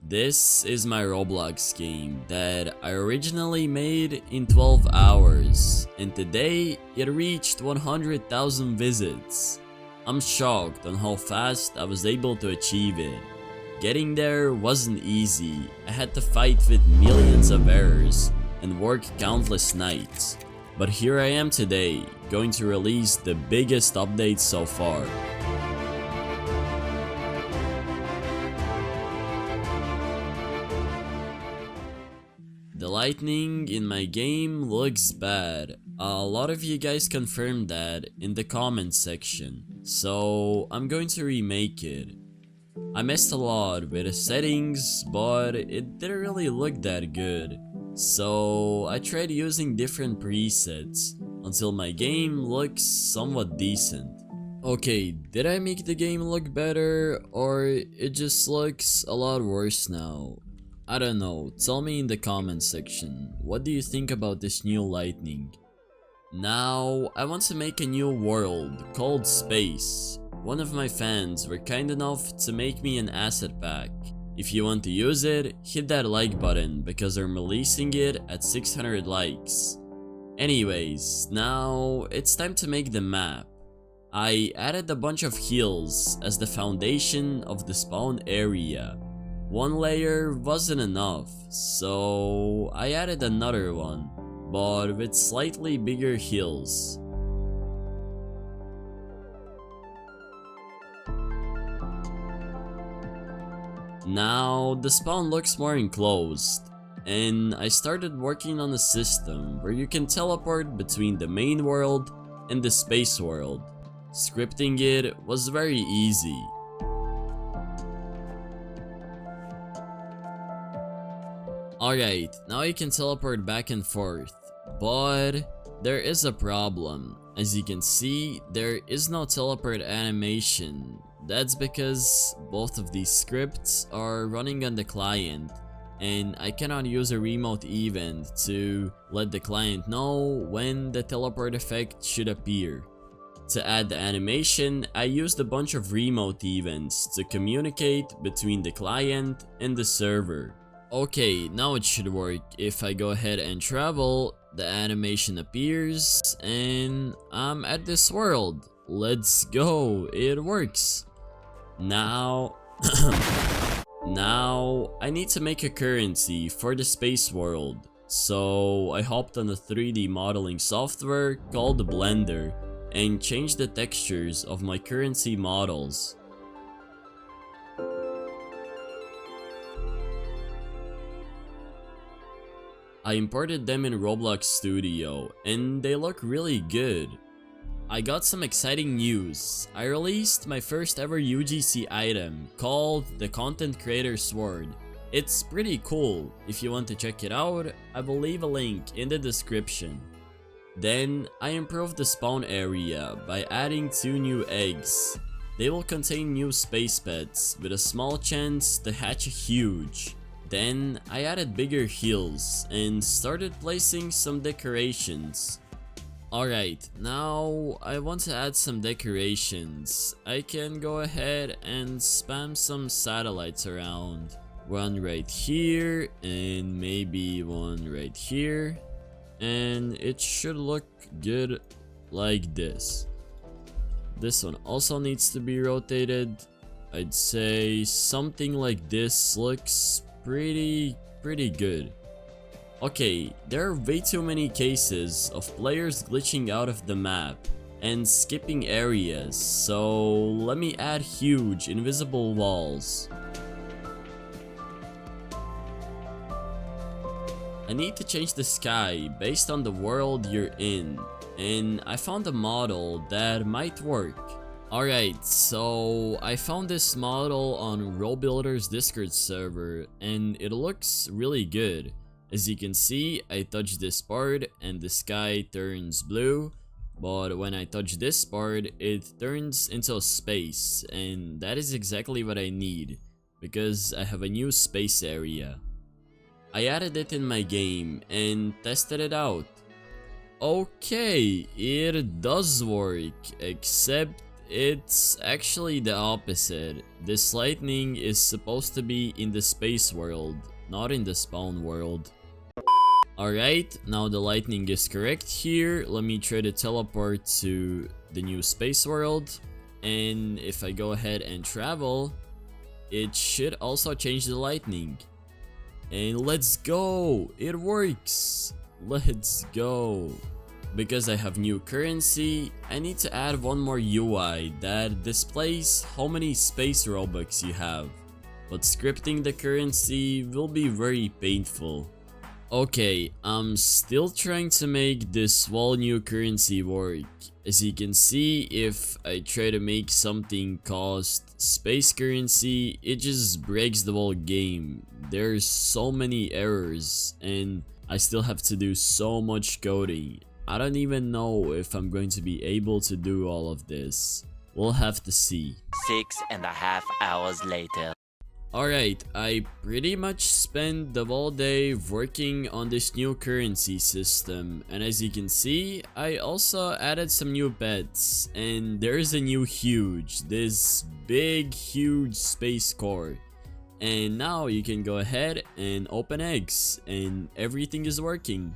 This is my Roblox game that I originally made in 12 hours, and today it reached 100,000 visits. I'm shocked on how fast I was able to achieve it. Getting there wasn't easy. I had to fight with millions of errors and work countless nights. But here I am today, going to release the biggest update so far. The lighting in my game looks bad. A lot of you guys confirmed that in the comments section, so I'm going to remake it. I messed a lot with the settings, but it didn't really look that good. So I tried using different presets until my game looks somewhat decent. Okay, did I make the game look better, or it just looks a lot worse now? I don't know, tell me in the comments section, what do you think about this new lighting? Now, I want to make a new world called Space. One of my fans were kind enough to make me an asset pack. If you want to use it, hit that like button because I'm releasing it at 600 likes. Anyways, now it's time to make the map. I added a bunch of hills as the foundation of the spawn area. One layer wasn't enough, so I added another one, but with slightly bigger hills. Now the spawn looks more enclosed, and I started working on a system where you can teleport between the main world and the space world. Scripting it was very easy. Alright, now you can teleport back and forth, but there is a problem. As you can see, there is no teleport animation. That's because both of these scripts are running on the client, and I cannot use a remote event to let the client know when the teleport effect should appear. To add the animation, I used a bunch of remote events to communicate between the client and the server. Okay, now it should work. If I go ahead and travel, the animation appears and I'm at this world. Let's go, it works. Now, now I need to make a currency for the space world. So I hopped on a 3D modeling software called Blender and changed the textures of my currency models. I imported them in Roblox Studio, and they look really good. I got some exciting news. I released my first ever UGC item called the Content Creator Sword. It's pretty cool. If you want to check it out, I will leave a link in the description. Then, I improved the spawn area by adding 2 new eggs. They will contain new space pets with a small chance to hatch a huge. Then, I added bigger hills and started placing some decorations. Alright, now I want to add some decorations. I can go ahead and spam some satellites around. One right here and maybe one right here. And it should look good like this. This one also needs to be rotated. I'd say something like this looks pretty good. Okay, there are way too many cases of players glitching out of the map and skipping areas, so let me add huge invisible walls. I need to change the sky based on the world you're in, and I found a model that might work. Alright, so I found this model on Robuilder's Discord server and it looks really good. As you can see, I touch this part and the sky turns blue, but when I touch this part, it turns into a space, and that is exactly what I need, because I have a new space area. I added it in my game and tested it out. Okay, it does work, except it's actually the opposite. This lightning is supposed to be in the space world, not in the spawn world. Alright, now the lightning is correct here. Let me try to teleport to the new space world. And if I go ahead and travel, it should also change the lightning. And let's go! It works! Let's go! Because I have new currency, I need to add one more UI that displays how many space Robux you have. But scripting the currency will be very painful. Okay, I'm still trying to make this whole new currency work. As you can see, if I try to make something cost space currency, it just breaks the whole game. There's so many errors and I still have to do so much coding. I don't even know if I'm going to be able to do all of this. We'll have to see. 6.5 hours later. Alright, I pretty much spent the whole day working on this new currency system, and as you can see, I also added some new pets, and there's a new huge, this big huge space core. And now you can go ahead and open eggs, and everything is working.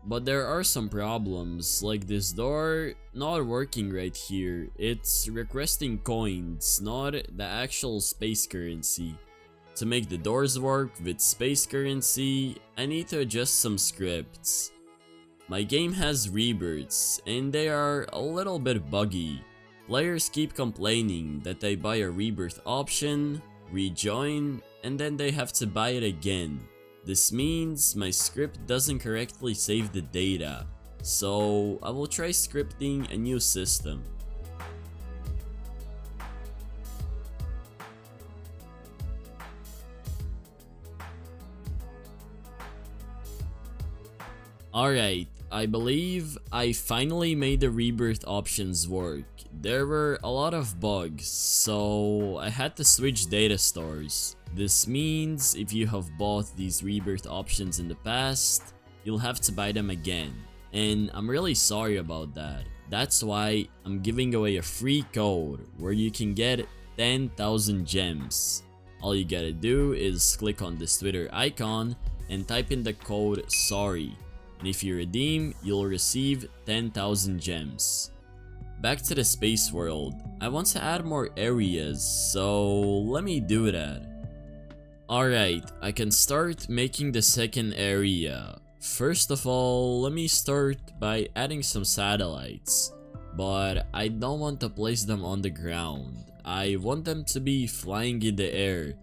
But there are some problems, like this door not working right here. It's requesting coins, not the actual space currency. To make the doors work with space currency, I need to adjust some scripts. My game has rebirths, and they are a little bit buggy. Players keep complaining that they buy a rebirth option, rejoin, and then they have to buy it again. This means my script doesn't correctly save the data, so I will try scripting a new system. Alright, I believe I finally made the rebirth options work. There were a lot of bugs, so I had to switch data stores. This means if you have bought these rebirth options in the past, you'll have to buy them again. And I'm really sorry about that. That's why I'm giving away a free code where you can get 10,000 gems. All you gotta do is click on this Twitter icon and type in the code SORRY. And if you redeem, you'll receive 10,000 gems. Back to the space world. I want to add more areas, so let me do that. Alright, I can start making the second area. First of all, let me start by adding some satellites. But I don't want to place them on the ground. I want them to be flying in the air.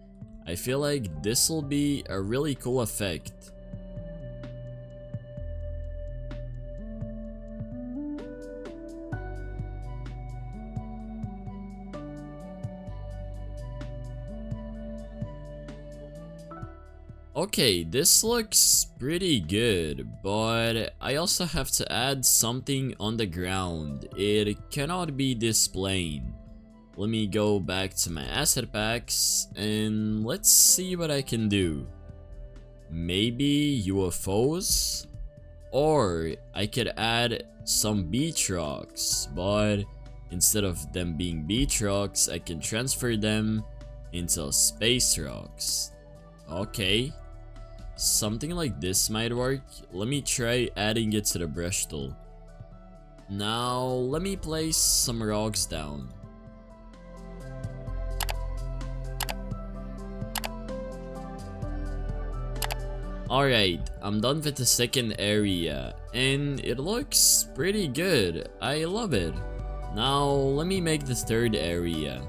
I feel like this will be a really cool effect. Okay, this looks pretty good, but I also have to add something on the ground. It cannot be this plain. Let me go back to my asset packs and let's see what I can do. Maybe UFOs? Or I could add some beach rocks, but instead of them being beach rocks, I can transfer them into space rocks. Okay. Something like this might work. Let me try adding it to the brush tool. Now, let me place some rocks down. Alright, I'm done with the second area, and it looks pretty good. I love it. Now, let me make the third area.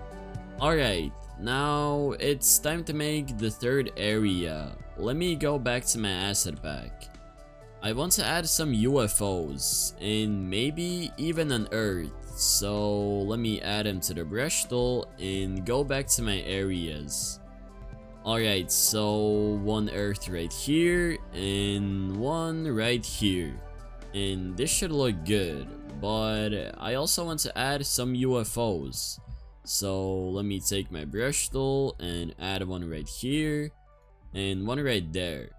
Alright, now it's time to make the third area. Let me go back to my asset pack. I want to add some UFOs and maybe even an Earth. So let me add them to the brush tool and go back to my areas. Alright, so one Earth right here and one right here. And this should look good, but I also want to add some UFOs. So let me take my brush tool and add one right here and one right there.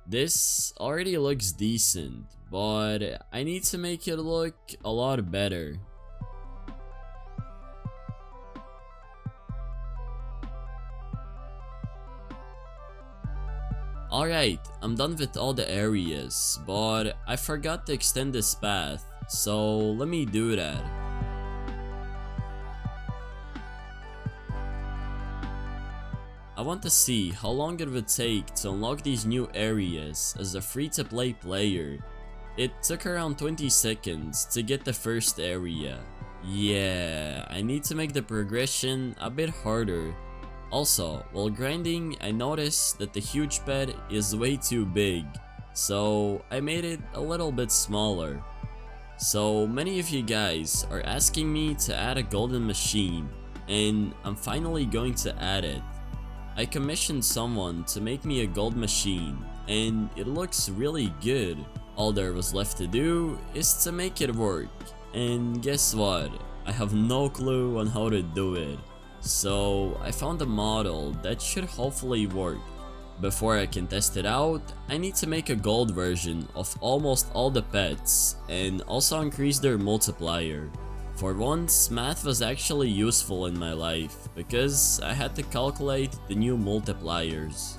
This already looks decent, but I need to make it look a lot better. Alright, I'm done with all the areas, but I forgot to extend this path, so let me do that. I want to see how long it would take to unlock these new areas as a free-to-play player. It took around 20 seconds to get the first area. Yeah, I need to make the progression a bit harder. Also, while grinding, I noticed that the huge bed is way too big, so I made it a little bit smaller. So many of you guys are asking me to add a golden machine, and I'm finally going to add it. I commissioned someone to make me a gold machine, and it looks really good. All there was left to do is to make it work, and guess what? I have no clue on how to do it. So I found a model that should hopefully work. Before I can test it out, I need to make a gold version of almost all the pets and also increase their multiplier. For once, math was actually useful in my life because I had to calculate the new multipliers.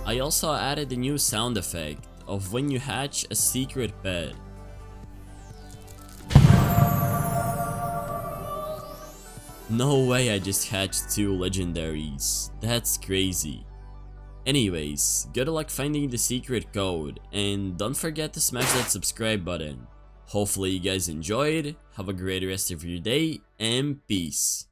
I also added a new sound effect of when you hatch a secret pet. No way I just hatched 2 legendaries, that's crazy. Anyways, good luck finding the secret code, and don't forget to smash that subscribe button. Hopefully you guys enjoyed, have a great rest of your day, and peace.